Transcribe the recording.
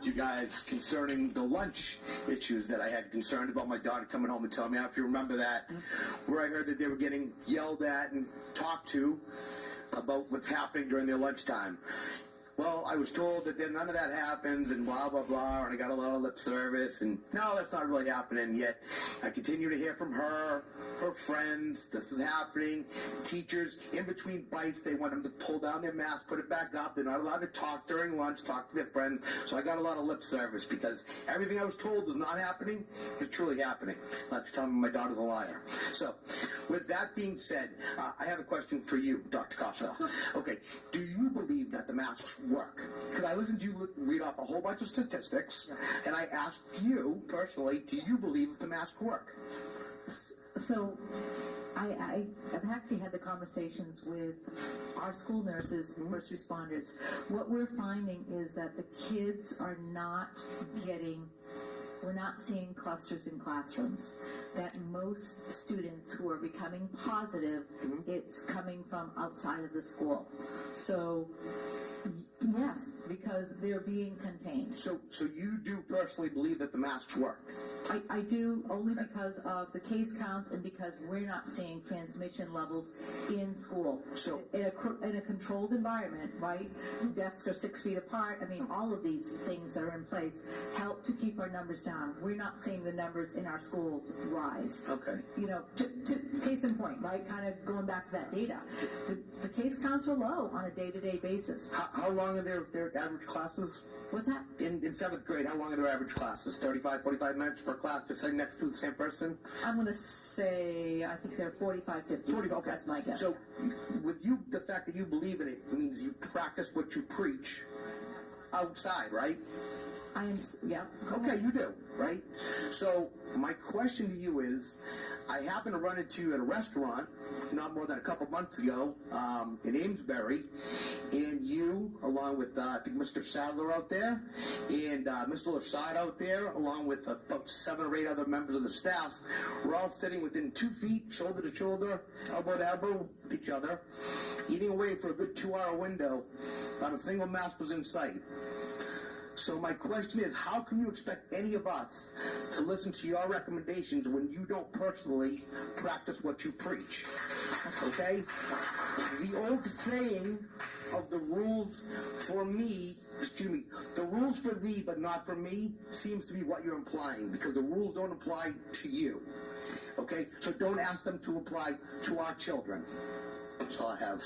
you guys concerning the lunch issues that I had concerned about my daughter coming home and telling me. I don't know if you remember that, where I heard that they were getting yelled at and talked to about what's happening during their lunchtime. Well, I was told that then none of that happens and blah, blah, blah, and I got a lot of lip service, and no, that's not really happening yet. I continue to hear from her friends, this is happening. Teachers, in between bites, they want them to pull down their mask, put it back up. They're not allowed to talk during lunch, talk to their friends. So I got a lot of lip service because everything I was told is not happening is truly happening. Not to tell me my daughter's a liar. So, with that being said, I have a question for you, Dr. Costa. Okay, do you believe that the masks work? Because I listened to you read off a whole bunch of statistics, and I asked you, personally, do you believe that the masks work? So, I've actually had the conversations with our school nurses and first responders. What we're finding is that the kids are not we're not seeing clusters in classrooms. That most students who are becoming positive, it's coming from outside of the school. So, yes, because they're being contained. So you do personally believe that the masks work? I do, only because of the case counts and because we're not seeing transmission levels in school. So in a controlled environment, right? Desks are 6 feet apart. I mean, all of these things that are in place help to keep our numbers down. We're not seeing the numbers in our schools rise. Okay. You know, to case in point, right? Kind of going back to that data. The case counts are low on a day-to-day basis. How long are their average classes? What's that? In 7th grade, how long are their average classes? 35, 45 minutes per class to sit next to the same person? I'm going to say, I think they're 45, 50. 40, okay. That's my guess. So, with you, the fact that you believe in it means you practice what you preach outside, right? Yeah. Okay, you do, right? So, my question to you is, I happened to run into you at a restaurant not more than a couple months ago in Amesbury, and you, along with, I think, Mr. Sadler out there, and Mr. Lasad out there, along with about 7 or 8 other members of the staff, were all sitting within 2 feet, shoulder to shoulder, elbow to elbow with each other, eating away for a good 2-hour window. Not a single mask was in sight. So my question is, how can you expect any of us to listen to your recommendations when you don't personally practice what you preach? Okay? The old saying of the rules for me, the rules for thee but not for me seems to be what you're implying, because the rules don't apply to you. Okay? So don't ask them to apply to our children. That's all I have.